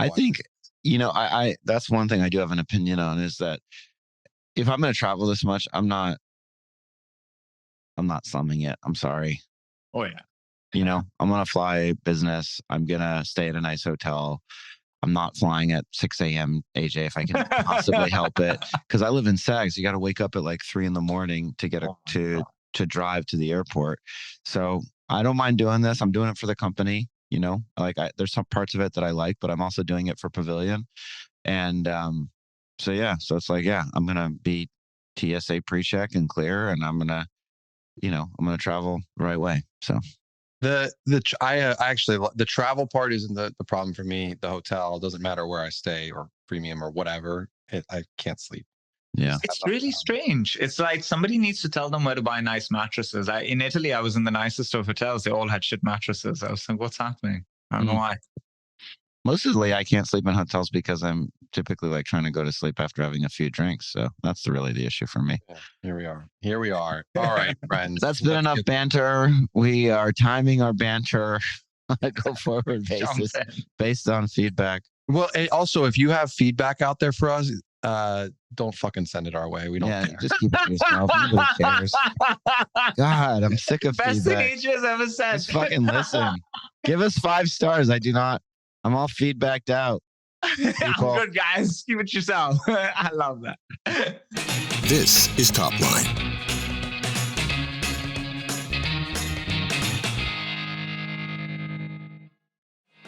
I think, I that's one thing I do have an opinion on, is that if I'm going to travel this much, I'm not slumming it. I'm sorry. Oh yeah. I'm going to fly business. I'm going to stay at a nice hotel. I'm not flying at 6 a.m. AJ if I can possibly help it, because I live in Sags. You got to wake up at like 3 a.m. to get to drive to the airport. So I don't mind doing this. I'm doing it for the company. There's some parts of it that I like, but I'm also doing it for Pavilion. And so it's like, I'm gonna be TSA pre-check and clear, and I'm gonna travel the right way. So actually, the travel part isn't the problem for me. The hotel, doesn't matter where I stay or premium or whatever. I can't sleep. Yeah, it's really strange. It's like somebody needs to tell them where to buy nice mattresses. In Italy, I was in the nicest of hotels. They all had shit mattresses. I was like, what's happening? I don't know why. Mostly I can't sleep in hotels because I'm typically like trying to go to sleep after having a few drinks. So that's really the issue for me. Yeah, here we are. All right, friends. That's been enough banter. We are timing our banter on a go forward basis based on feedback. Well, also, if you have feedback out there for us, don't fucking send it our way. We don't care. Just keep it to yourself. Nobody cares. God, I'm sick of best feedback. Best thing AJ's ever said. Just fucking listen. Give us 5 stars. I'm all feedbacked out. I'm good, guys. Keep it yourself. I love that. This is Top Line.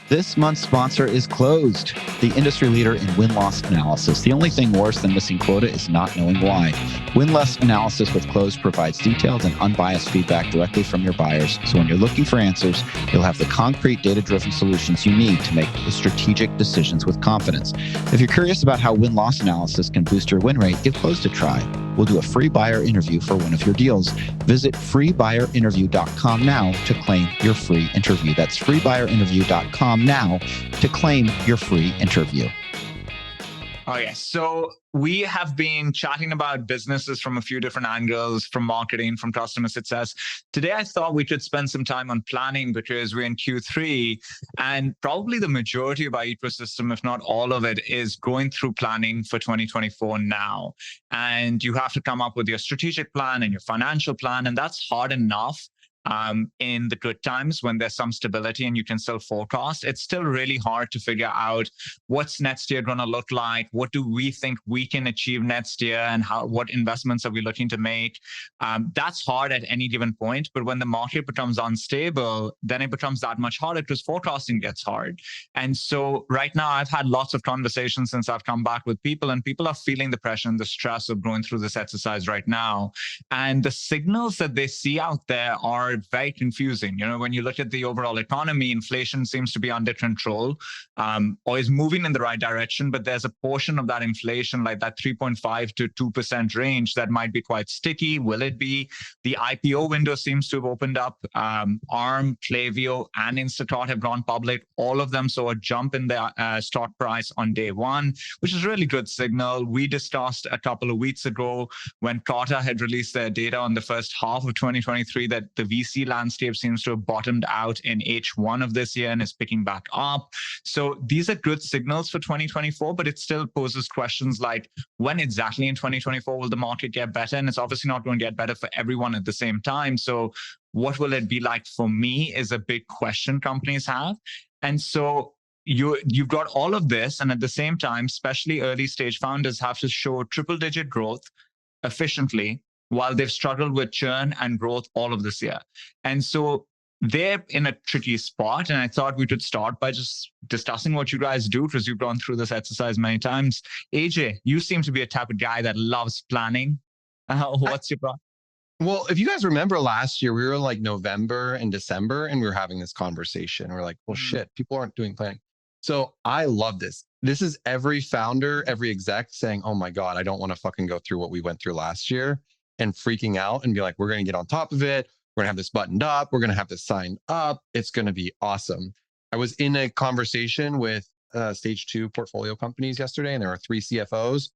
This month's sponsor is Closed, the industry leader in win-loss analysis. The only thing worse than missing quota is not knowing why. Win-loss analysis with Closed provides detailed and unbiased feedback directly from your buyers. So when you're looking for answers, you'll have the concrete data-driven solutions you need to make the strategic decisions with confidence. If you're curious about how win-loss analysis can boost your win rate, give Closed a try. We'll do a free buyer interview for one of your deals. Visit freebuyerinterview.com now to claim your free interview. That's freebuyerinterview.com now to claim your free interview. Oh, yes. So we have been chatting about businesses from a few different angles, from marketing, from customer success. Today, I thought we could spend some time on planning because we're in Q3, and probably the majority of our ecosystem, if not all of it, is going through planning for 2024 now. And you have to come up with your strategic plan and your financial plan, and that's hard enough. In the good times when there's some stability and you can still forecast, it's still really hard to figure out what's next year going to look like. What do we think we can achieve next year, and what investments are we looking to make? That's hard at any given point. But when the market becomes unstable, then it becomes that much harder because forecasting gets hard. And so right now, I've had lots of conversations since I've come back with people, and people are feeling the pressure and the stress of going through this exercise right now. And the signals that they see out there are very confusing. When you look at the overall economy, inflation seems to be under control, or is moving in the right direction, but there's a portion of that inflation, like that 3.5 to 2% range, that might be quite sticky. Will it be? The IPO window seems to have opened up. ARM, Klaviyo, and Instacart have gone public. All of them saw a jump in their stock price on day one, which is a really good signal. We discussed a couple of weeks ago when Carta had released their data on the first half of 2023 that the VC landscape seems to have bottomed out in H1 of this year and is picking back up. So these are good signals for 2024, but it still poses questions like, when exactly in 2024 will the market get better? And it's obviously not going to get better for everyone at the same time. So what will it be like for me is a big question companies have. And so you've got all of this, and at the same time, especially early stage founders have to show triple-digit growth efficiently while they've struggled with churn and growth all of this year. And so they're in a tricky spot. And I thought we could start by just discussing what you guys do, because you've gone through this exercise many times. AJ, you seem to be a type of guy that loves planning. What's your problem? Well, if you guys remember last year, we were in like November and December, and we were having this conversation. We're like, well, shit, people aren't doing planning. So I love this. This is every founder, every exec saying, oh my God, I don't want to fucking go through what we went through last year, and freaking out and be like, we're going to get on top of it. We're going to have this buttoned up. We're going to have this signed up. It's going to be awesome. I was in a conversation with stage 2 portfolio companies yesterday, and there were 3 CFOs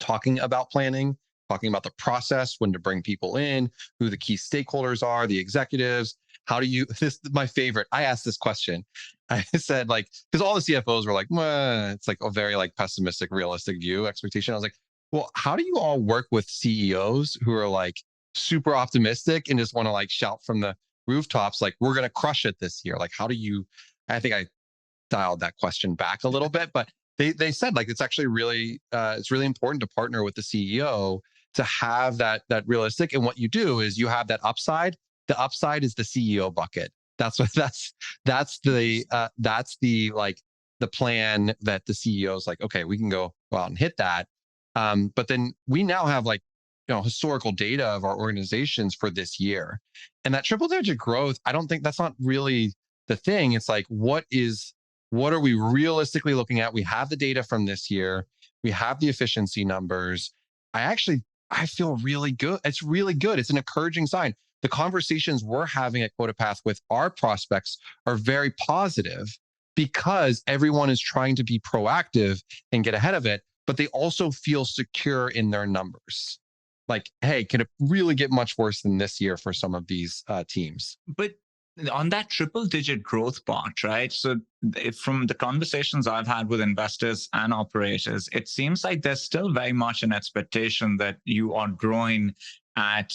talking about planning, talking about the process, when to bring people in, who the key stakeholders are, the executives, how do you, this is my favorite. I asked this question. I said like, because all the CFOs were like, "Meh," it's like a very like pessimistic, realistic view expectation. I was like, well, how do you all work with CEOs who are like super optimistic and just want to like shout from the rooftops, like, we're going to crush it this year? Like, how do you, I think I dialed that question back a little bit, but they said like, it's actually really, it's really important to partner with the CEO to have that realistic. And what you do is you have that upside. The upside is the CEO bucket. That's what that's the like the plan that the CEO is like, okay, we can go out and hit that. But then we now have like, historical data of our organizations for this year, and that triple digit growth, I don't think that's not really the thing. It's like, what are we realistically looking at? We have the data from this year. We have the efficiency numbers. I feel really good. It's really good. It's an encouraging sign. The conversations we're having at QuotaPath with our prospects are very positive because everyone is trying to be proactive and get ahead of it, but they also feel secure in their numbers. Like, hey, can it really get much worse than this year for some of these teams? But on that triple digit growth part, right? So from the conversations I've had with investors and operators, it seems like there's still very much an expectation that you are growing at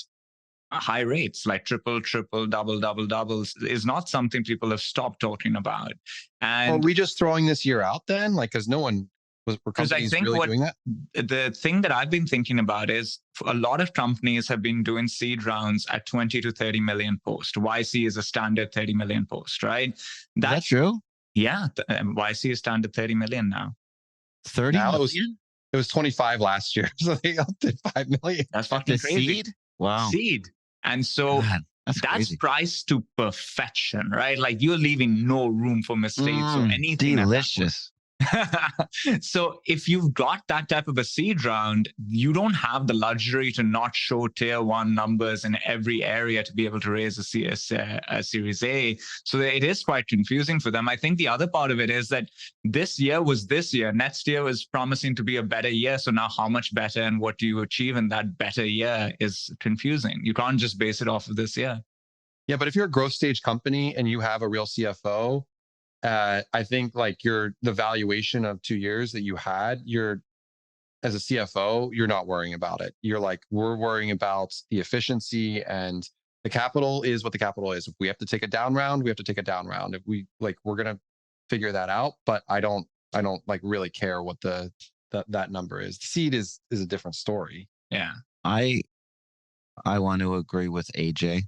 high rates, like triple, double doubles is not something people have stopped talking about. And are we just throwing this year out then? Like, because no one were companies really doing that? The thing that I've been thinking about is a lot of companies have been doing seed rounds at 20 to 30 million post. YC is a standard 30 million post, right? That's true. Yeah. YC is standard 30 million now. 30 million? It was 25 last year. So they upped it 5 million. That's fucking crazy. Seed? Wow. Seed. And so God, that's priced to perfection, right? Like, you're leaving no room for mistakes or anything. Delicious. So if you've got that type of a seed round, you don't have the luxury to not show tier one numbers in every area to be able to raise a Series A. So it is quite confusing for them. I think the other part of it is that this year was this year. Next year was promising to be a better year. So now how much better and what do you achieve in that better year is confusing. You can't just base it off of this year. Yeah, but if you're a growth stage company and you have a real CFO, I think like the valuation of 2 years that you had, as a CFO, you're not worrying about it. You're like, we're worrying about the efficiency, and the capital is what the capital is. If we have to take a down round, we have to take a down round. If we like, we're going to figure that out. But I don't like really care what that number is. The seed is a different story. Yeah. I want to agree with AJ.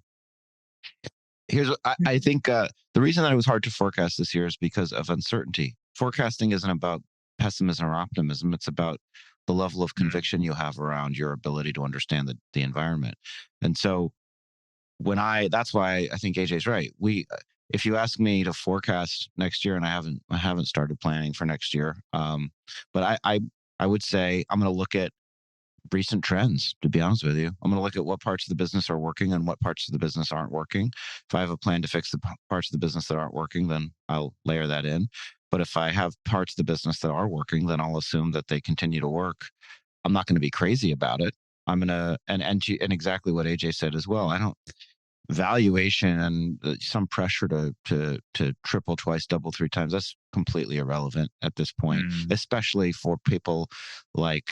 Here's what I think the reason that it was hard to forecast this year is because of uncertainty. Forecasting isn't about pessimism or optimism. It's about the level of conviction you have around your ability to understand the environment. And so that's why I think AJ's right. If you ask me to forecast next year, and I haven't started planning for next year, but I would say I'm going to look at recent trends, to be honest with you. I'm going to look at what parts of the business are working and what parts of the business aren't working. If I have a plan to fix the parts of the business that aren't working, then I'll layer that in. But if I have parts of the business that are working, then I'll assume that they continue to work. I'm not going to be crazy about it. I'm going to, and exactly what AJ said as well. Valuation and some pressure to triple, twice, double, three times, that's completely irrelevant at this point, especially for people like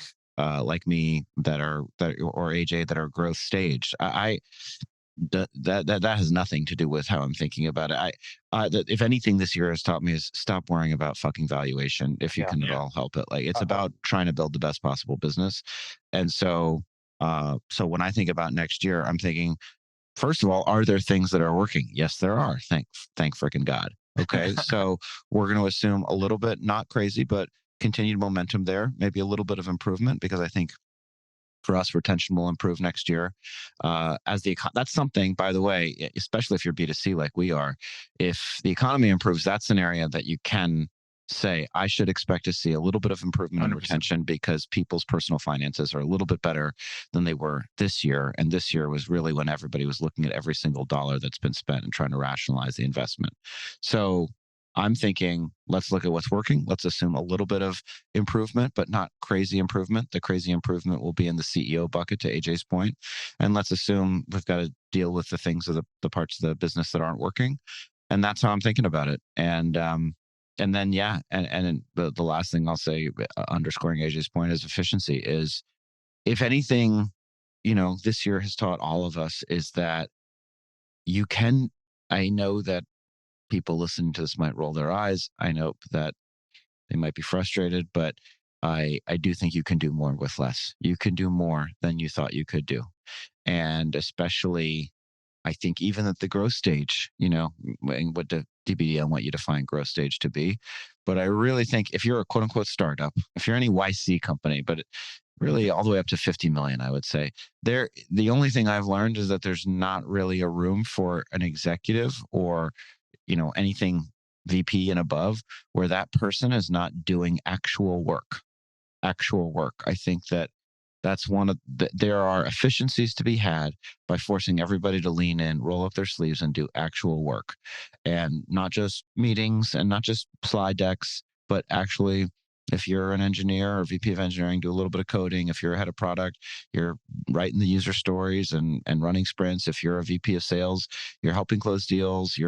me or AJ that are growth staged. That has nothing to do with how I'm thinking about it. If anything, this year has taught me is stop worrying about fucking valuation if you can at all help it. Like, it's about trying to build the best possible business. And so when I think about next year, I'm thinking, first of all, are there things that are working? Yes, there are. Thank freaking God. Okay, so we're going to assume a little bit, not crazy, but continued momentum there, maybe a little bit of improvement, because I think for us, retention will improve next year. That's something, by the way, especially if you're B2C like we are, if the economy improves, that's an area that you can say, I should expect to see a little bit of improvement 100%. In retention, because people's personal finances are a little bit better than they were this year. And this year was really when everybody was looking at every single dollar that's been spent and trying to rationalize the investment. So I'm thinking, let's look at what's working. Let's assume a little bit of improvement, but not crazy improvement. The crazy improvement will be in the CEO bucket, to AJ's point. And let's assume we've got to deal with the things of the parts of the business that aren't working. And that's how I'm thinking about it. And then, yeah. And the last thing I'll say, underscoring AJ's point, is efficiency. Is, if anything, this year has taught all of us is that I know that people listening to this might roll their eyes. I know that they might be frustrated, but I do think you can do more with less. You can do more than you thought you could do. And especially, I think even at the growth stage, what the DBDL want you to find growth stage to be. But I really think if you're a quote unquote startup, if you're any YC company, but really all the way up to 50 million, I would say, the only thing I've learned is that there's not really a room for an executive or anything VP and above where that person is not doing actual work. I think that's one of there are efficiencies to be had by forcing everybody to lean in, roll up their sleeves, and do actual work, and not just meetings and not just slide decks, but actually, if you're an engineer or VP of engineering, do a little bit of coding. If you're a head of product, you're writing the user stories and running sprints. If you're a VP of sales, you're helping close deals.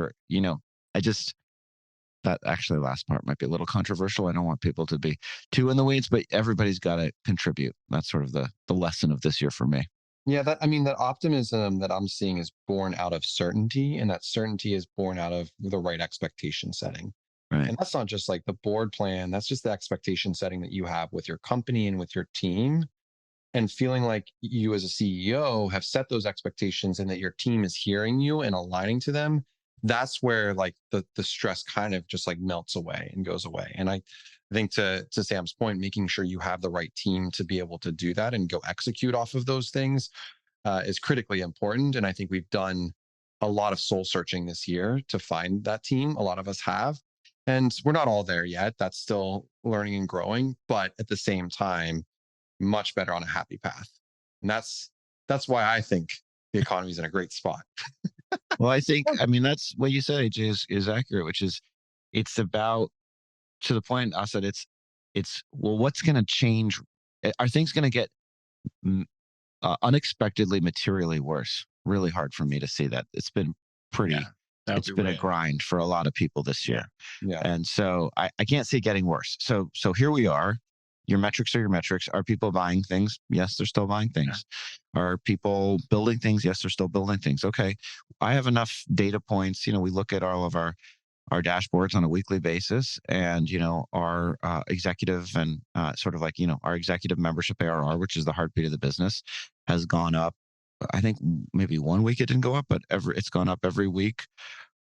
That actually last part might be a little controversial. I don't want people to be too in the weeds, but everybody's got to contribute. That's sort of the lesson of this year for me. Yeah, that optimism that I'm seeing is born out of certainty, and that certainty is born out of the right expectation setting. Right. And that's not just like the board plan, that's just the expectation setting that you have with your company and with your team, and feeling like you as a CEO have set those expectations and that your team is hearing you and aligning to them. That's where like the stress kind of just like melts away and goes away. And I think to Sam's point, making sure you have the right team to be able to do that and go execute off of those things is critically important. And I think we've done a lot of soul searching this year to find that team. A lot of us have, and we're not all there yet. That's still learning and growing, but at the same time, much better on a happy path. And that's why I think the economy is in a great spot. Well, I mean, that's what you said, AJ, is accurate, which is, it's about, to the point, Asad, well, what's going to change? Are things going to get unexpectedly materially worse? Really hard for me to see that. It's been it's been a grind for a lot of people this year. Yeah. And so I can't see it getting worse. So here we are. Your metrics are your metrics. Are people buying things? Yes, they're still buying things. Yeah. Are people building things? Yes, they're still building things. Okay. I have enough data points. We look at all of our dashboards on a weekly basis, and our executive and sort of like our executive membership ARR, which is the heartbeat of the business, has gone up. I think maybe 1 week it didn't go up, but it's gone up every week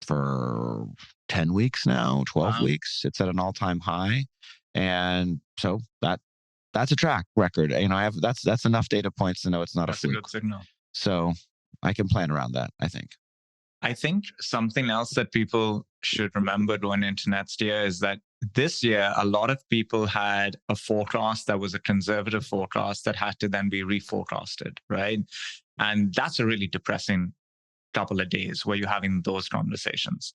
for 10 weeks now, 12 weeks. It's at an all-time high. And so that's a track record. That's enough data points to know it's not a fluke. That's a good signal. So I can plan around that, I think. I think something else that people should remember going into next year is that this year, a lot of people had a forecast that was a conservative forecast that had to then be reforecasted, right? And that's a really depressing couple of days where you're having those conversations.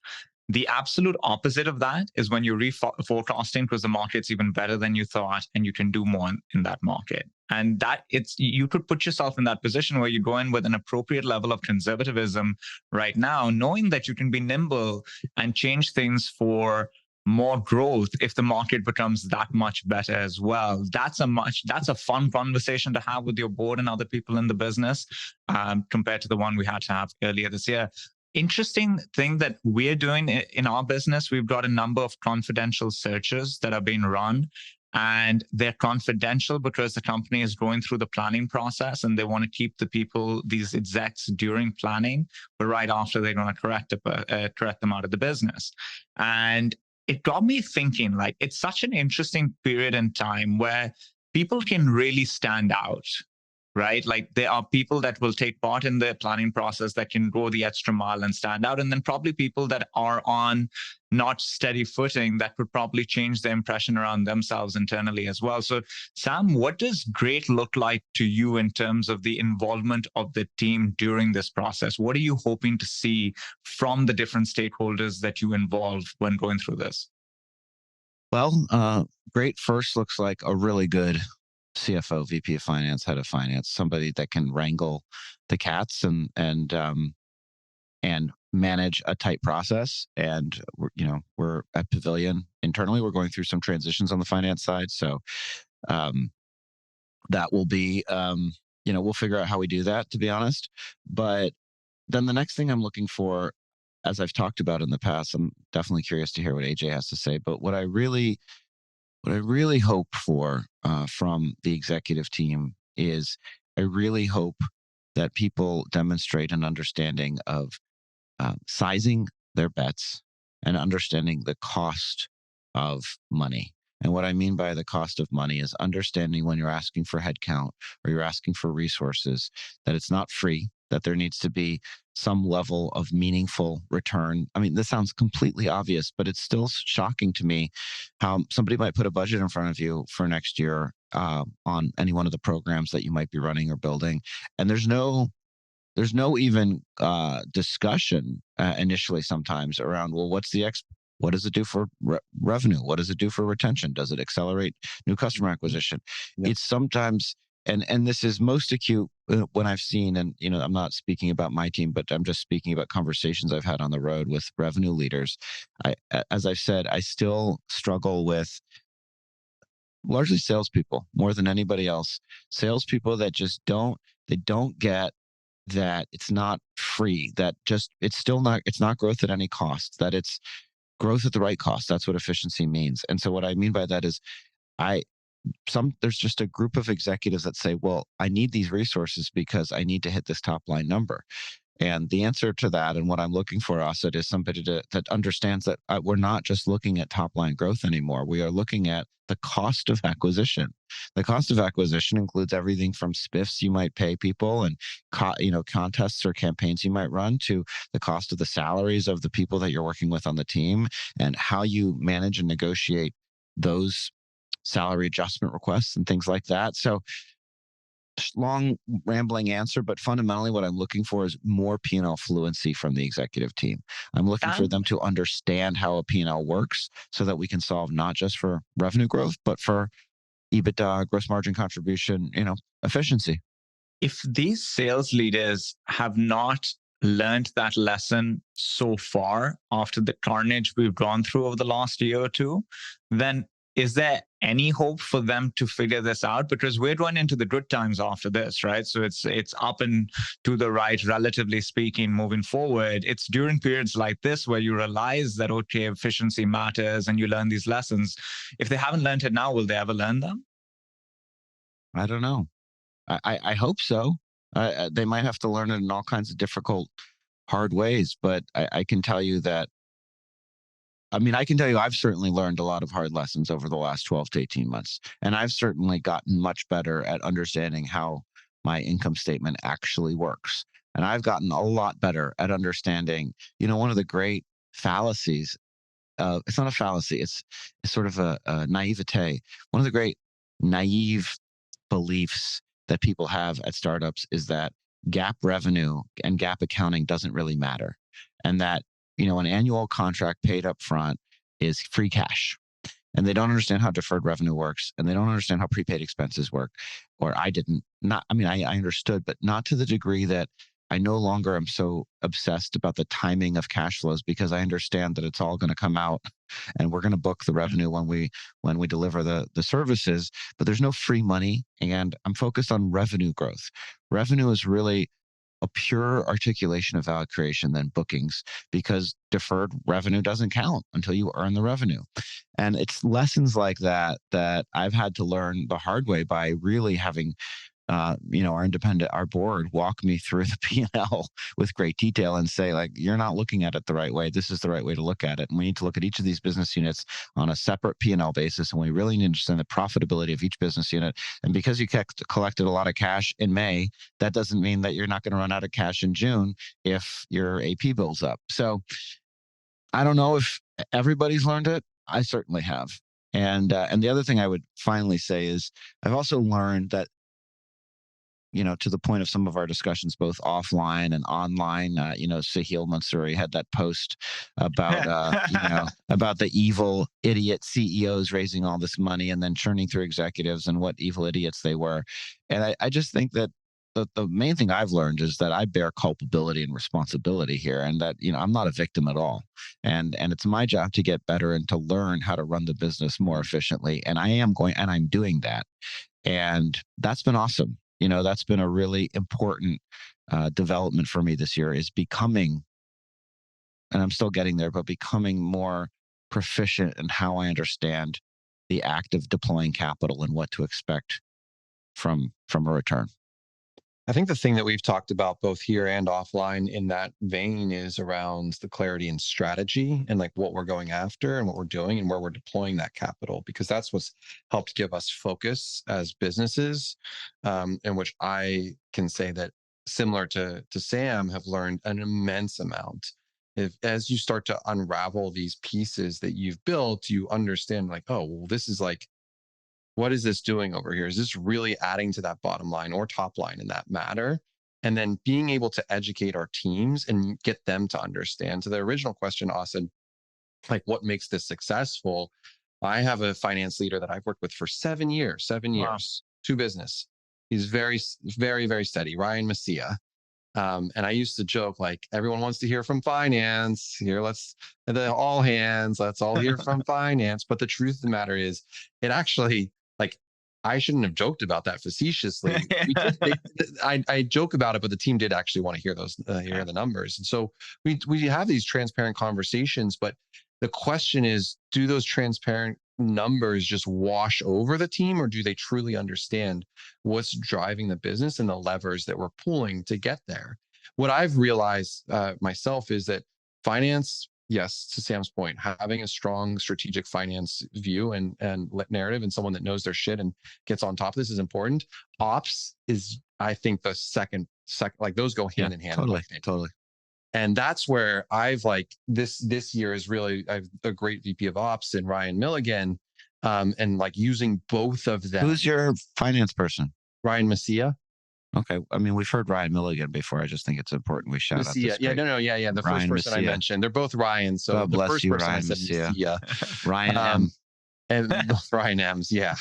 The absolute opposite of that is when you're reforecasting because the market's even better than you thought and you can do more in that market. And you could put yourself in that position where you go in with an appropriate level of conservatism right now, knowing that you can be nimble and change things for more growth if the market becomes that much better as well. That's a fun conversation to have with your board and other people in the business compared to the one we had to have earlier this year. Interesting thing that we're doing in our business, we've got a number of confidential searches that are being run, and they're confidential because the company is going through the planning process and they want to keep these execs during planning, but right after they're going to correct them out of the business. And it got me thinking, like, it's such an interesting period in time where people can really stand out right? Like there are people that will take part in the planning process that can go the extra mile and stand out. And then probably people that are on not steady footing that would probably change the impression around themselves internally as well. So, Sam, what does great look like to you in terms of the involvement of the team during this process? What are you hoping to see from the different stakeholders that you involve when going through this? Well, great first looks like a really good CFO, VP of Finance, head of finance, somebody that can wrangle the cats and manage a tight process. And we're at Pavilion internally. We're going through some transitions on the finance side, so that will be we'll figure out how we do that, to be honest. But then the next thing I'm looking for, as I've talked about in the past, I'm definitely curious to hear what AJ has to say. But what I really hope for from the executive team is I really hope that people demonstrate an understanding of sizing their bets and understanding the cost of money. And what I mean by the cost of money is understanding when you're asking for headcount or you're asking for resources, that it's not free, that there needs to be some level of meaningful return. I mean, this sounds completely obvious, but it's still shocking to me how somebody might put a budget in front of you for next year on any one of the programs that you might be running or building. And there's no even discussion initially sometimes around, well, what does it do for revenue? What does it do for retention? Does it accelerate new customer acquisition? Yep. It's sometimes, and this is most acute when I've seen, and I'm not speaking about my team, but I'm just speaking about conversations I've had on the road with revenue leaders. As I've said, I still struggle with largely salespeople more than anybody else. Salespeople that just don't get that it's not free, that it's not growth at any cost, that it's growth at the right cost. That's what efficiency means. And so what I mean by that is there's just a group of executives that say, well, I need these resources because I need to hit this top line number. And the answer to that, and what I'm looking for, Asad, is somebody that understands that we're not just looking at top line growth anymore. We are looking at the cost of acquisition. The cost of acquisition includes everything from spiffs you might pay people and contests or campaigns you might run, to the cost of the salaries of the people that you're working with on the team and how you manage and negotiate those salary adjustment requests and things like that. So long rambling answer, but fundamentally what I'm looking for is more P&L fluency from the executive team. I'm looking for them to understand how a P&L works so that we can solve not just for revenue growth, but for EBITDA, gross margin contribution, efficiency. If these sales leaders have not learned that lesson so far after the carnage we've gone through over the last year or two, then is there any hope for them to figure this out? Because we're going into the good times after this, right? So it's up and to the right, relatively speaking, moving forward. It's during periods like this where you realize that, okay, efficiency matters and you learn these lessons. If they haven't learned it now, will they ever learn them? I don't know. I hope so. They might have to learn it in all kinds of difficult, hard ways, but I can tell you that I've certainly learned a lot of hard lessons over the last 12 to 18 months. And I've certainly gotten much better at understanding how my income statement actually works. And I've gotten a lot better at understanding, one of the great fallacies, it's not a fallacy, it's sort of a naivete. One of the great naive beliefs that people have at startups is that GAAP revenue and GAAP accounting doesn't really matter. And that an annual contract paid up front is free cash. And they don't understand how deferred revenue works. And they don't understand how prepaid expenses work. Or I understood, but not to the degree that I no longer am so obsessed about the timing of cash flows, because I understand that it's all going to come out and we're going to book the revenue when we deliver the services, but there's no free money. And I'm focused on revenue growth. Revenue is really a pure articulation of value creation than bookings, because deferred revenue doesn't count until you earn the revenue. And it's lessons like that I've had to learn the hard way by really having our board walk me through the P&L with great detail and say, like, you're not looking at it the right way. This is the right way to look at it. And we need to look at each of these business units on a separate P&L basis. And we really need to understand the profitability of each business unit. And because you collected a lot of cash in May, that doesn't mean that you're not going to run out of cash in June if your AP builds up. So I don't know if everybody's learned it. I certainly have. And the other thing I would finally say is I've also learned that, to the point of some of our discussions, both offline and online, Sahil Mansouri had that post about, about the evil idiot CEOs raising all this money and then churning through executives and what evil idiots they were. And I just think that the main thing I've learned is that I bear culpability and responsibility here, and that, I'm not a victim at all. And it's my job to get better and to learn how to run the business more efficiently. And I'm doing that. And that's been awesome. That's been a really important development for me this year, is becoming, and I'm still getting there, but becoming more proficient in how I understand the act of deploying capital and what to expect from a return. I think the thing that we've talked about both here and offline in that vein is around the clarity and strategy, and like what we're going after and what we're doing and where we're deploying that capital, because that's what's helped give us focus as businesses, in which I can say that, similar to Sam, have learned an immense amount. As you start to unravel these pieces that you've built, you understand, like, oh, well, this is like, what is this doing over here? Is this really adding to that bottom line or top line in that matter? And then being able to educate our teams and get them to understand. To the original question, Asad, like, what makes this successful? I have a finance leader that I've worked with for 7 years, Wow. 2 business. He's very, very, very steady, Ryan Messia. And I used to joke, like, everyone wants to hear from finance here. Let's all hands. Let's all hear from finance. But the truth of the matter is, it actually, like, I shouldn't have joked about that facetiously. I joke about it, but the team did actually want to hear hear the numbers. And so we have these transparent conversations. But the question is, do those transparent numbers just wash over the team, or do they truly understand what's driving the business and the levers that we're pulling to get there? What I've realized myself is that finance, yes, to Sam's point, having a strong strategic finance view and narrative, and someone that knows their shit and gets on top of this, is important. Ops is, I think, the second, like, those go hand in hand. Totally. And that's where I've, like, this year is really, I have a great VP of Ops in Ryan Milligan, and like using both of them. Who's your finance person? Ryan Messia. Okay. I mean, we've heard Ryan Milligan before. I just think it's important we shout out this. Yeah. The Ryan first person Messia. I mentioned, they're both Ryan. So God bless the first you, person Ryan I said Messia. Ryan M. And Ryan M's, yeah.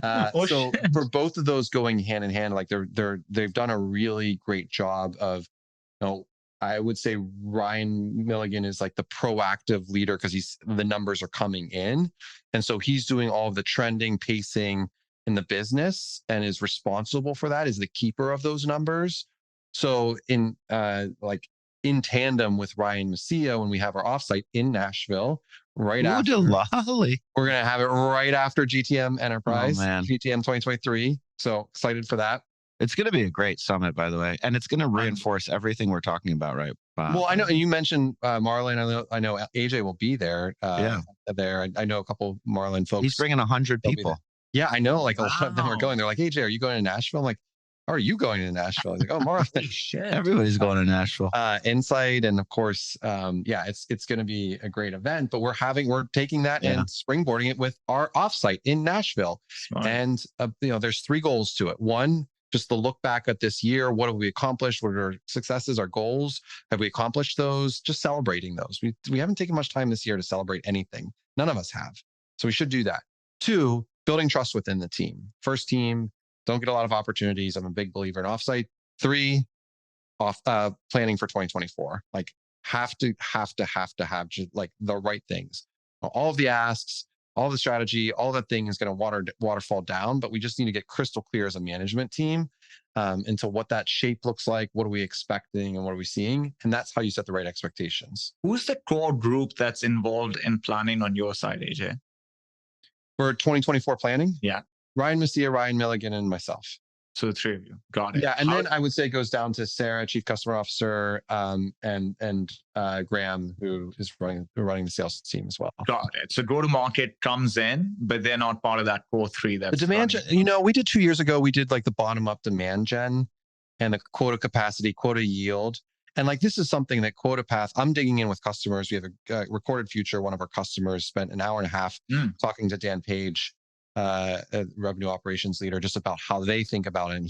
So for both of those going hand in hand, like, they've done a really great job of, I would say Ryan Milligan is like the proactive leader, because the numbers are coming in. And so he's doing all of the trending, pacing in the business, and is responsible for that, is the keeper of those numbers. So in tandem with Ryan Messia, when we have our offsite in Nashville, we're going to have it right after GTM Enterprise, GTM 2023. So excited for that. It's going to be a great summit, by the way, and it's going to reinforce everything we're talking about, right? Well, I know you mentioned Marlin. I know AJ will be there. There, I know a couple Marlin folks. He's bringing 100 people. Yeah, I know. Like, a lot of them are going. They're like, AJ, are you going to Nashville? I'm like, how are you going to Nashville? I was like, oh, Marlin. Shit. Everybody's going to Nashville. Insight, and of course, it's going to be a great event. But we're taking that and springboarding it with our offsite in Nashville. Smart. And there's 3 goals to it. One, just to look back at this year. What have we accomplished? What are our successes, our goals? Have we accomplished those? Just celebrating those. We haven't taken much time this year to celebrate anything. None of us have. So we should do that. 2, building trust within the team. First team, don't get a lot of opportunities. I'm a big believer in offsite. 3, planning for 2024. Like, have to have just, like, the right things. All of the asks, all the strategy, all that thing is going to waterfall down, but we just need to get crystal clear as a management team into what that shape looks like, what are we expecting, and what are we seeing? And that's how you set the right expectations. Who's the core group that's involved in planning on your side, AJ? For 2024 planning? Yeah. Ryan Messia, Ryan Milligan, and myself. So the three of you. Got it. Yeah, and How- then I would say it goes down to Sarah, Chief Customer Officer, and Graham, who is running the sales team as well. Got it. So go to market comes in, but they're not part of that core three. The That's demand running. gen, we did 2 years ago, we did like the bottom up demand gen and the quota capacity, quota yield. And like, this is something that quota path, I'm digging in with customers. We have a recorded future. One of our customers spent an hour and a half talking to Dan Page, a revenue operations leader, just about how they think about it. And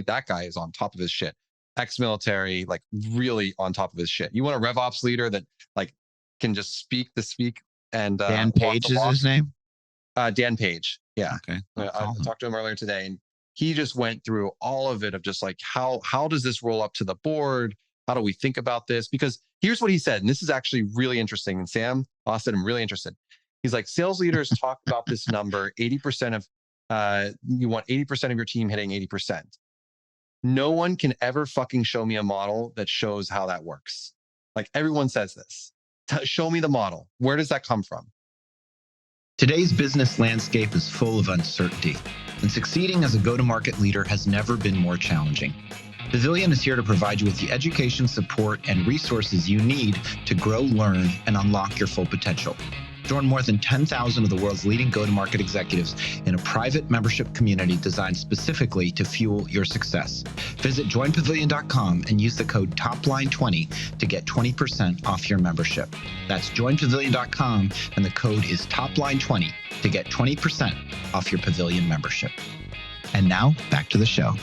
that guy is on top of his shit. Ex-military, like really on top of his shit. You want a RevOps leader that like can just speak the speak and Dan walk Page the is walk. his name? Dan Page. Yeah. Okay. I talked to him earlier today, and he just went through all of it of just like, how does this roll up to the board? How do we think about this? Because here's what he said, and this is actually really interesting. And Sam, Austin, I'm really interested. He's like, sales leaders talk about this number, 80% of, you want 80% of your team hitting 80%. No one can ever fucking show me a model that shows how that works. Like everyone says this. Show me the model. Where does that come from? Today's business landscape is full of uncertainty, and succeeding as a go-to-market leader has never been more challenging. Pavilion is here to provide you with the education, support, and resources you need to grow, learn, and unlock your full potential. Join more than 10,000 of the world's leading go-to-market executives in a private membership community designed specifically to fuel your success. Visit joinpavilion.com and use the code TOPLINE20 to get 20% off your membership. That's joinpavilion.com, and the code is TOPLINE20 to get 20% off your Pavilion membership. And now, back to the show.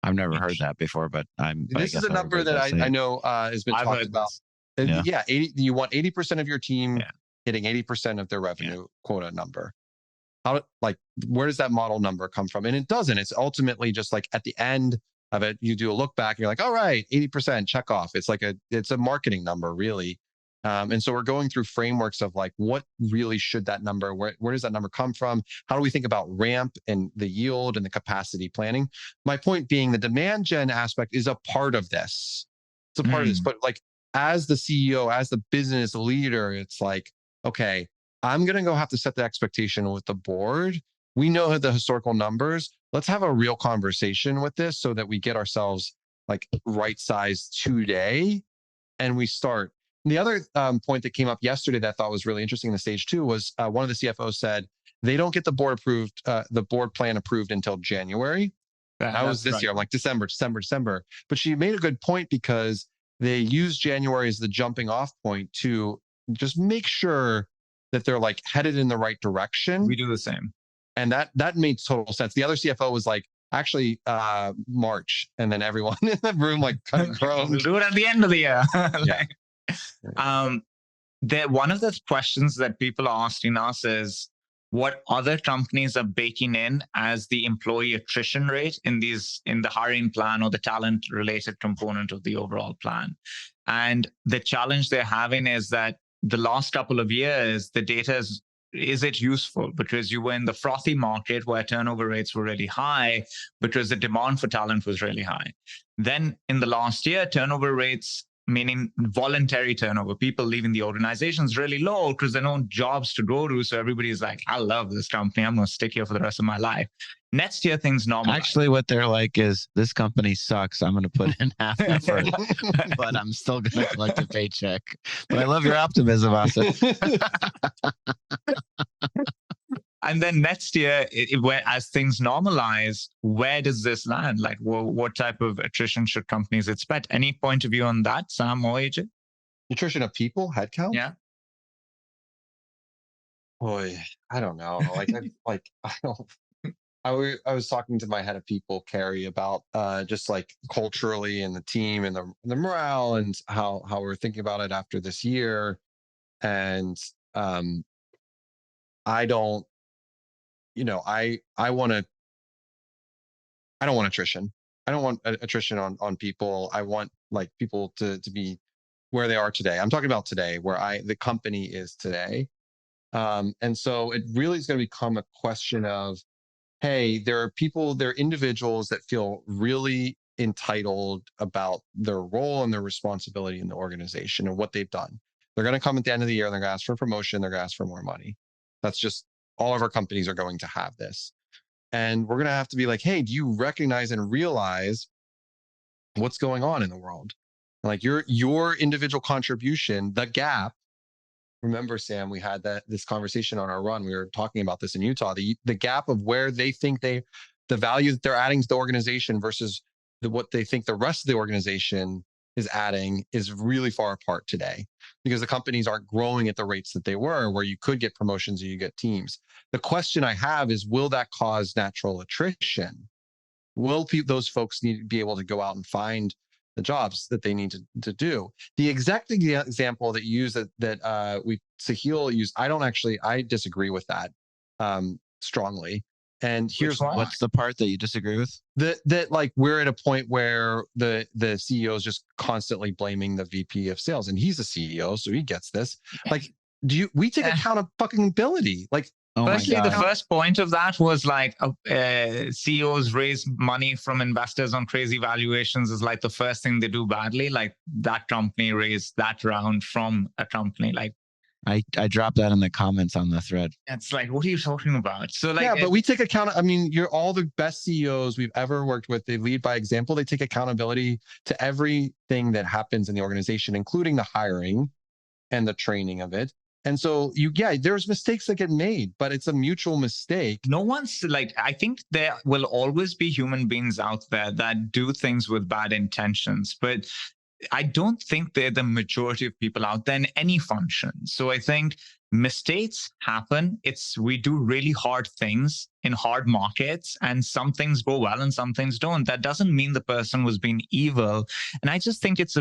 I've never heard that before, but This is a number that I know has been I've talked heard about. this. Yeah, 80, you want 80% of your team Yeah. hitting 80% of their revenue quota number. Where does that model number come from? And it doesn't. It's ultimately just like at the end of it, you do a look back and you're like, all right, 80% check off. It's like it's a marketing number, really. And so we're going through frameworks of like, what really should that number, where does that number come from? How do we think about ramp and the yield and the capacity planning? My point being, the demand gen aspect is a part of this. It's a part of this, but like as the CEO, as the business leader, it's like, okay, I'm going to go have to set the expectation with the board. We know the historical numbers. Let's have a real conversation with this so that we get ourselves like right sized today and we start. And the other point that came up yesterday that I thought was really interesting in the stage 2 was one of the CFOs said they don't get the board plan approved until January. That was this year. I'm like December. But she made a good point because they use January as the jumping off point to just make sure that they're like headed in the right direction. We do the same. And that made total sense. The other CFO was like, actually, March. And then everyone in the room like kind of groaned. We'll do it at the end of the year. One of the questions that people are asking us is what other companies are baking in as the employee attrition rate in the hiring plan or the talent related component of the overall plan. And the challenge they're having is that the last couple of years, the data is it useful? Because you were in the frothy market where turnover rates were really high because the demand for talent was really high. Then in the last year, turnover rates, meaning voluntary turnover, people leaving the organization, is really low because there are no jobs to go to. So everybody's like, I love this company. I'm going to stick here for the rest of my life. Next year, things normalize. Actually, what they're like is, this company sucks. I'm going to put in half effort, but I'm still going to collect a paycheck. But I love your optimism, Asad. And then next year, as things normalize, where does this land? Like, what type of attrition should companies expect? Any point of view on that, Sam or AJ? Attrition of people, headcount? Yeah. Boy, I don't know. I was talking to my head of people, Carrie, about just like culturally and the team and the morale and how we're thinking about it after this year. And I don't want attrition. I don't want attrition on people. I want like people to be where they are today. I'm talking about today, where the company is today. And so it really is going to become a question of, hey, there are individuals that feel really entitled about their role and their responsibility in the organization and what they've done. They're going to come at the end of the year, and they're going to ask for a promotion, they're going to ask for more money. That's just, all of our companies are going to have this. And we're going to have to be like, hey, do you recognize and realize what's going on in the world? Like your individual contribution, the gap. Remember, Sam, we had this conversation on our run. We were talking about this in Utah, the gap of where they think the value that they're adding to the organization versus what they think the rest of the organization is adding is really far apart today, because the companies aren't growing at the rates that they were, where you could get promotions or you get teams. The question I have is, will that cause natural attrition? Will those folks need to be able to go out and find the jobs that they need to do? The exact example that you use that Sahil used, I disagree with that strongly. And here's why. What's the part that you disagree with? That like we're at a point where the CEO is just constantly blaming the VP of sales, and he's a CEO, so he gets this. Like, we take accountability? Like, firstly, the first point of that was like CEOs raise money from investors on crazy valuations is like the first thing they do badly. Like that company raised that round from a company. Like, I dropped that in the comments on the thread. It's like, what are you talking about? So like, yeah, but we take account. I mean, you're all the best CEOs we've ever worked with. They lead by example. They take accountability to everything that happens in the organization, including the hiring and the training of it. And so there's mistakes that get made, but it's a mutual mistake. No one's like, I think there will always be human beings out there that do things with bad intentions, but I don't think they're the majority of people out there in any function. So I think mistakes happen. We do really hard things in hard markets, and some things go well and some things don't. That doesn't mean the person was being evil. And I just think it's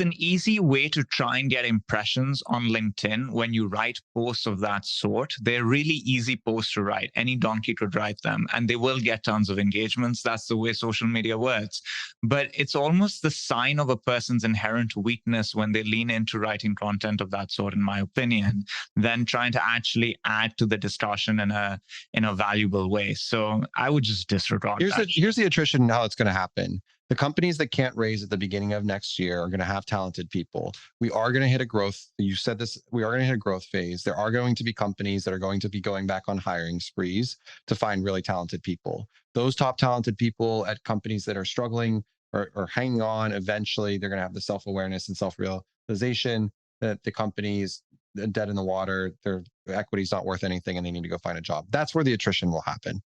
an easy way to try and get impressions on LinkedIn when you write posts of that sort. They're really easy posts to write. Any donkey could write them, and they will get tons of engagements. That's the way social media works. But it's almost the sign of a person's inherent weakness when they lean into writing content of that sort, in my opinion, than trying to actually add to the discussion in a valuable way. So I would just disregard that. Here's the attrition and how it's going to happen. The companies that can't raise at the beginning of next year are going to have talented people. We are going to hit a growth. You said this, we are going to hit a growth phase. There are going to be companies that are going to be going back on hiring sprees to find really talented people. Those top talented people at companies that are struggling or hanging on, eventually they're going to have the self-awareness and self-realization that the company's dead in the water, their equity's not worth anything, and they need to go find a job. That's where the attrition will happen.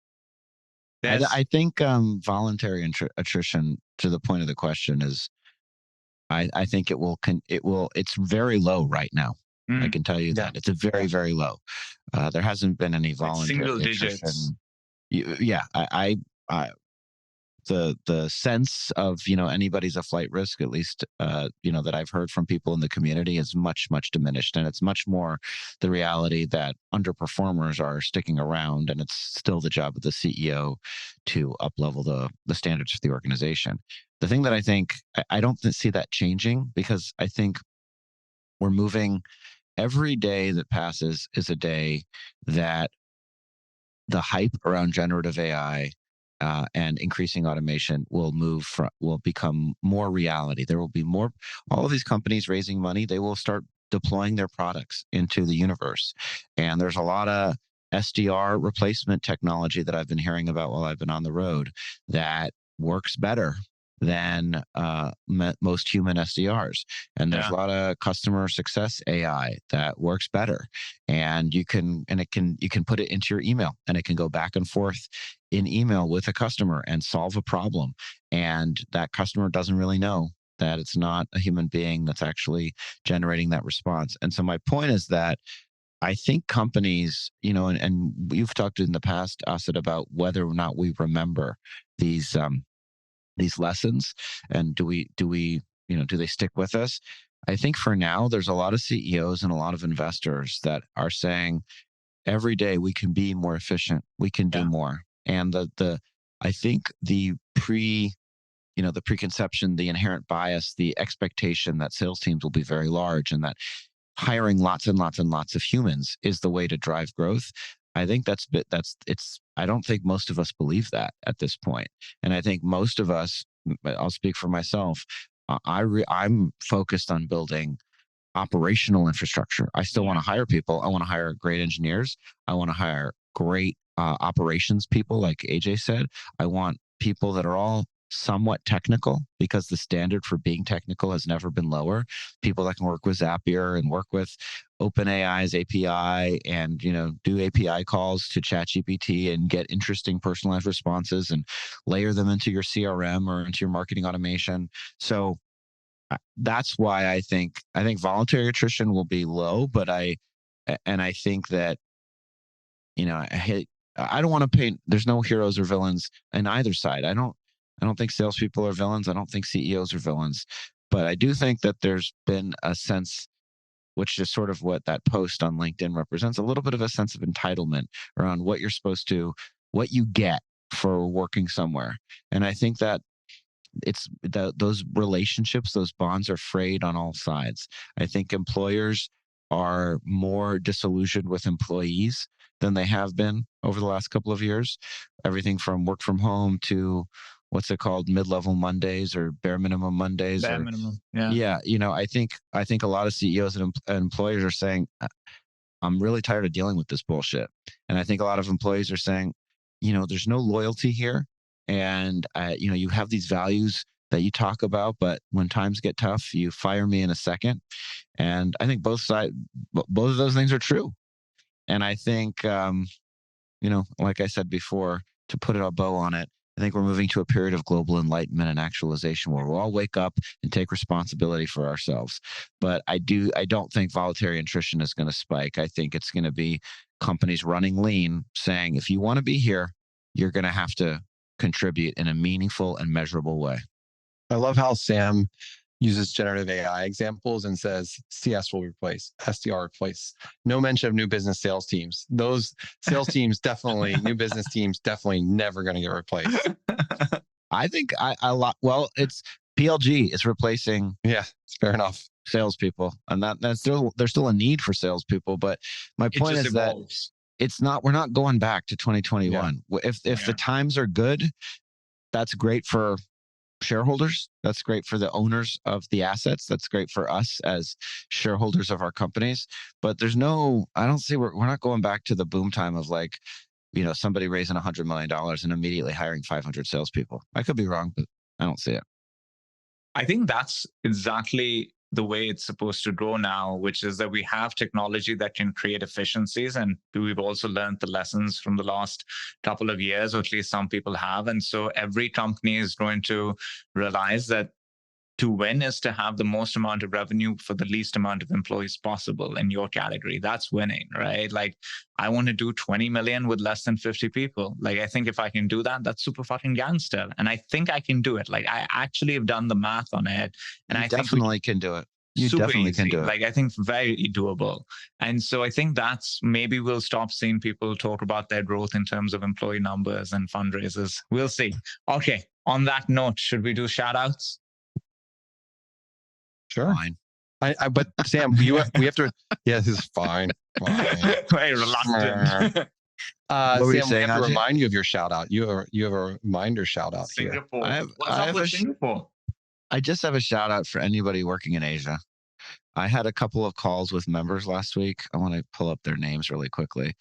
I think voluntary attrition, to the point of the question, is I think it's very low right now. I can tell you that it's a very low. There hasn't been any voluntary single attrition. Digits. The sense of anybody's a flight risk, at least that I've heard from people in the community, is much diminished, and it's much more the reality that underperformers are sticking around, and it's still the job of the CEO to up-level the standards for the organization. The thing that I think I don't see that changing, because I think we're moving. Every day that passes is a day that the hype around generative AI and increasing automation will become more reality. There will be more. All of these companies raising money, they will start deploying their products into the universe. And there's a lot of SDR replacement technology that I've been hearing about while I've been on the road that works better than most human SDRs. And there's a lot of customer success AI that works better. And you can put it into your email, and it can go back and forth in email with a customer and solve a problem. And that customer doesn't really know that it's not a human being that's actually generating that response. And so my point is that I think companies, and you've talked in the past, Asad, about whether or not we remember these lessons, and do they stick with us? I think for now, there's a lot of CEOs and a lot of investors that are saying every day we can be more efficient, we can do more. And I think the preconception, the inherent bias, the expectation that sales teams will be very large and that hiring lots and lots and lots of humans is the way to drive growth. I think I don't think most of us believe that at this point. And I think most of us, I'll speak for myself, I'm focused on building operational infrastructure. I still want to hire people. I want to hire great engineers. I want to hire great operations people, like AJ said. I want people that are all somewhat technical, because the standard for being technical has never been lower. People that can work with Zapier and work with OpenAI's API and, do API calls to ChatGPT and get interesting personalized responses and layer them into your CRM or into your marketing automation. So that's why I think voluntary attrition will be low, but I think that, I don't want to paint, there's no heroes or villains in either side. I don't think salespeople are villains. I don't think CEOs are villains, but I do think that there's been a sense, which is sort of what that post on LinkedIn represents, a little bit of a sense of entitlement around what what you get for working somewhere. And I think that those relationships, those bonds are frayed on all sides. I think employers are more disillusioned with employees than they have been over the last couple of years. Everything from work from home to what's it called, mid-level Mondays or bare minimum Mondays. Bare minimum, yeah. Yeah, I think a lot of CEOs and employers are saying, I'm really tired of dealing with this bullshit. And I think a lot of employees are saying, there's no loyalty here. And, you have these values that you talk about, but when times get tough, you fire me in a second. And I think both of those things are true. And I think, like I said before, to put a bow on it, I think we're moving to a period of global enlightenment and actualization where we'll all wake up and take responsibility for ourselves. But I don't think voluntary attrition is going to spike. I think it's going to be companies running lean saying, if you want to be here, you're going to have to contribute in a meaningful and measurable way. I love how Sam uses generative AI examples and says CS will replace, SDR replace. No mention of new business sales teams. Those sales teams definitely, new business teams definitely never going to get replaced. I think it's PLG is replacing. Yeah, fair enough. Salespeople, and there's still a need for salespeople. But my point is evolves. That we're not going back to 2021. Yeah. If the times are good, that's great for shareholders. That's great for the owners of the assets. That's great for us as shareholders of our companies. But I don't see, we're not going back to the boom time of somebody raising $100 million and immediately hiring 500 salespeople. I could be wrong, but I don't see it. I think that's exactly the way it's supposed to grow now, which is that we have technology that can create efficiencies. And we've also learned the lessons from the last couple of years, or at least some people have. And so every company is going to realize that to win is to have the most amount of revenue for the least amount of employees possible in your category. That's winning, right? Like, I want to do 20 million with less than 50 people. Like, I think if I can do that, that's super fucking gangster. And I think I can do it. Like, I actually have done the math on it. And I definitely can do it. You definitely can do it. Like, I think very doable. And so I think that's, maybe we'll stop seeing people talk about their growth in terms of employee numbers and fundraisers. We'll see. Okay. On that note, should we do shout outs? Sure. Fine. But Sam, we have to. Yeah, this is fine. Very reluctant. Sam, we have to remind you of your shout out. You have a reminder shout out Singapore. Here. What's up with Singapore? I just have a shout out for anybody working in Asia. I had a couple of calls with members last week. I want to pull up their names really quickly.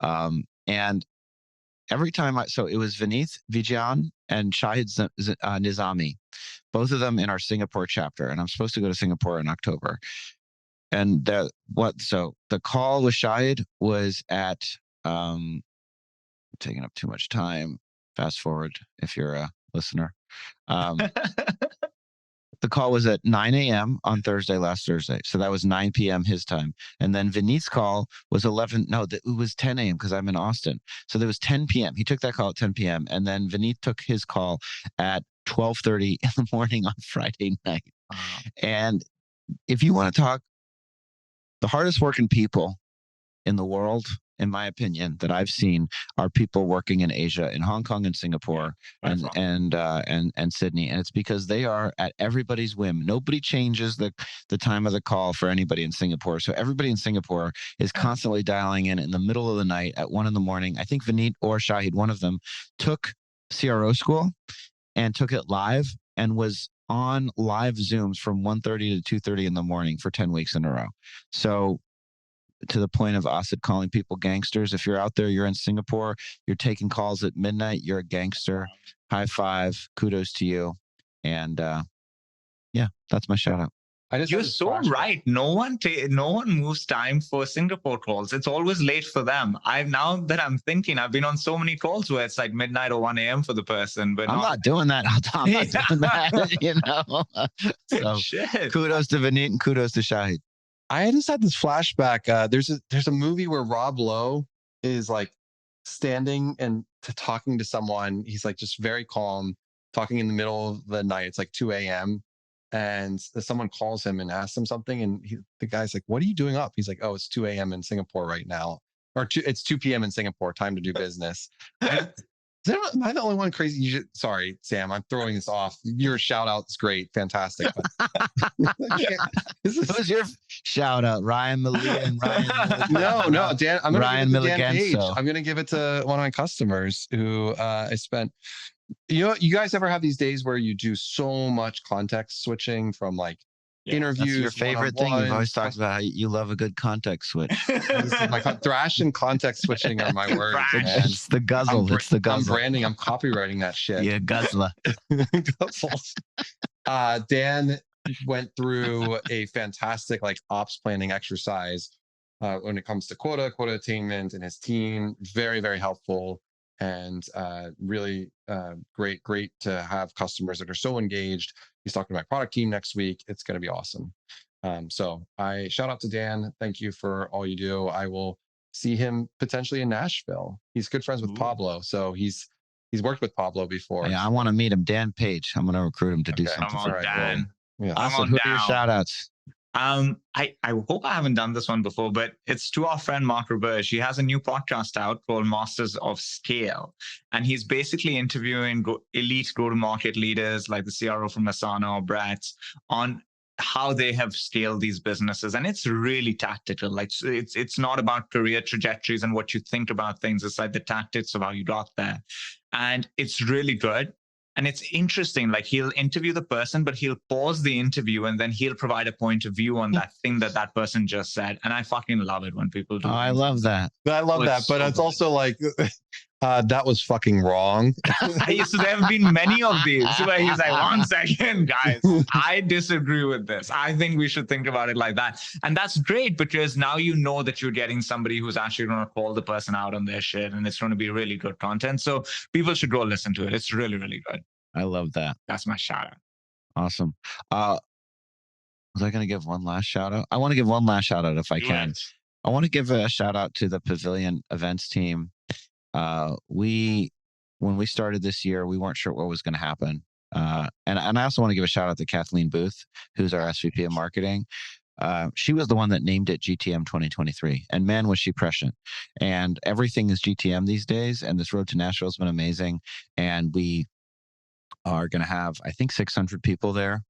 And every time so it was Vineeth Vijayan and Shahid Nizami, both of them in our Singapore chapter. And I'm supposed to go to Singapore in October. And so the call with Shahid was at, taking up too much time. Fast forward if you're a listener. The call was at 9 a.m. on last Thursday. So that was 9 p.m. his time. And then Vineeth's call was it was 10 a.m. because I'm in Austin. So there was 10 p.m. He took that call at 10 p.m. And then Vineeth took his call at 12:30 in the morning on Friday night. Wow. And if you want to talk, the hardest working people in the world, in my opinion, that I've seen are people working in Asia, in Hong Kong and Singapore, and Sydney. And it's because they are at everybody's whim. Nobody changes the time of the call for anybody in Singapore. So everybody in Singapore is constantly dialing in the middle of the night at 1 a.m. I think Vineeth or Shahid, one of them, took CRO school and took it live and was on live Zooms from 1:30 to 2:30 in the morning for 10 weeks in a row. So to the point of Asad calling people gangsters. If you're out there, you're in Singapore, you're taking calls at midnight, you're a gangster. High five. Kudos to you. And yeah, that's my shout out. You're so right. No one moves time for Singapore calls. It's always late for them. Now that I'm thinking, I've been on so many calls where it's like midnight or 1 a.m. for the person. But I'm not doing that. I'm not doing that. You know. So Shit. kudos to Vineet and kudos to Shahid. I just had this flashback. There's a movie where Rob Lowe is like standing and talking to someone. He's like just very calm, talking in the middle of the night. It's like 2 a.m. And someone calls him and asks him something. And the guy's like, "What are you doing up?" He's like, "Oh, it's 2 a.m. in Singapore right now. It's 2 p.m. in Singapore. Time to do business." Am I the only one crazy? Sorry, Sam, I'm throwing this off. Your shout out's great. Fantastic. Who's your shout out? Ryan Malia and Ryan. No, Dan. I'm Ryan going to give it to Dan Page. Milligan. I'm going to give it to one of my customers who I spent. You guys ever have these days where you do so much context switching from like interviews? That's your favorite thing. You've always talked about how you love a good context switch. Thrash and context switching are my words. It's the guzzle. It's the guzzle. I'm branding. I'm copywriting that shit. Yeah, guzzler. Dan went through a fantastic like ops planning exercise when it comes to quota attainment, and his team very, very helpful. And really great to have customers that are so engaged. He's talking to my product team next week. It's going to be awesome. So I shout out to Dan. Thank you for all you do. I will see him potentially in Nashville. He's good friends with Pablo. So he's worked with Pablo before. Yeah, I want to meet him. Dan Page. I'm going to recruit him to do something. Come on, Dan. Yeah. Awesome. Who are your shout outs? I hope I haven't done this one before, but it's to our friend Mark Roberge. He has a new podcast out called Masters of Scale. And he's basically interviewing elite go-to-market leaders like the CRO from Asana or Brett on how they have scaled these businesses. And it's really tactical. Like it's not about career trajectories and what you think about things. It's like the tactics of how you got there. And it's really good. And it's interesting, like he'll interview the person, but he'll pause the interview and then he'll provide a point of view on that thing that person just said. And I fucking love it when people do that. I love that. I love that. But it's also like, that was fucking wrong. So there have been many of these where he's like, 1 second, guys, I disagree with this. I think we should think about it like that. And that's great because now you know that you're getting somebody who's actually going to call the person out on their shit, and it's going to be really good content. So people should go listen to it. It's really, really good. I love that. That's my shout out. Awesome. Was I going to give one last shout out? I want to give one last shout out if I can. I want to give a shout out to the Pavilion events team. When we started this year, we weren't sure what was going to happen. And I also want to give a shout out to Kathleen Booth, who's our SVP of marketing. She was the one that named it GTM 2023, and man, was she prescient. And everything is GTM these days. And this road to Nashville has been amazing. And we are going to have, I think, 600 people there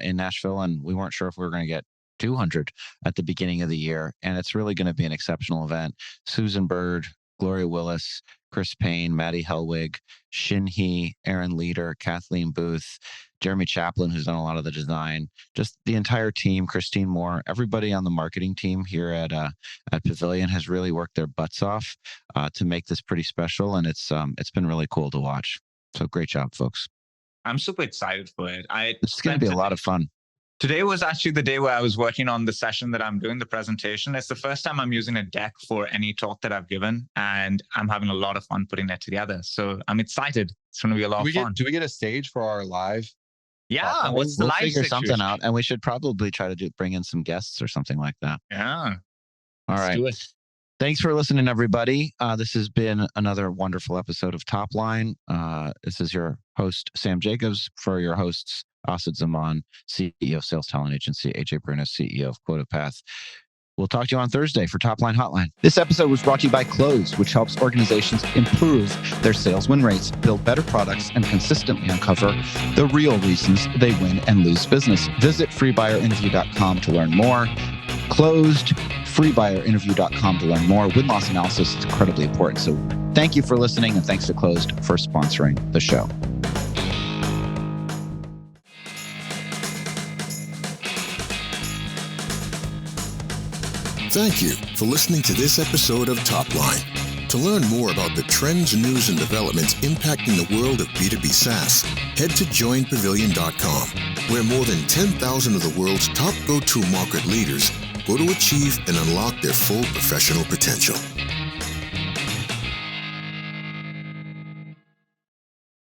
in Nashville. And we weren't sure if we were going to get 200 at the beginning of the year. And it's really going to be an exceptional event. Susan Bird, Gloria Willis, Chris Payne, Maddie Helwig, Shin Hee, Aaron Leader, Kathleen Booth, Jeremy Chaplin, who's done a lot of the design, just the entire team, Christine Moore, everybody on the marketing team here at Pavilion has really worked their butts off to make this pretty special. And it's been really cool to watch. So great job, folks. I'm super excited for it. It's going to be a lot of fun. Today was actually the day where I was working on the session that I'm doing, the presentation. It's the first time I'm using a deck for any talk that I've given, and I'm having a lot of fun putting it together. So I'm excited. It's going to be a lot of fun. Do we get a stage for our live? Yeah, what's the we'll live figure situation? something out, and we should probably try to bring in some guests or something like that. Yeah. All right. Do it. Thanks for listening, everybody. This has been another wonderful episode of Top Line. This is your host, Sam Jacobs, for your hosts, Asad Zaman, CEO of Sales Talent Agency, AJ Bruno, CEO of QuotaPath. We'll talk to you on Thursday for Top Line Hotline. This episode was brought to you by Close, which helps organizations improve their sales win rates, build better products, and consistently uncover the real reasons they win and lose business. Visit freebuyerinterview.com to learn more. Closed, freebuyerinterview.com to learn more. Win-loss analysis is incredibly important. So thank you for listening, and thanks to Closed for sponsoring the show. Thank you for listening to this episode of Top Line. To learn more about the trends, news, and developments impacting the world of B2B SaaS, head to joinpavilion.com, where more than 10,000 of the world's top go-to market leaders go to achieve and unlock their full professional potential.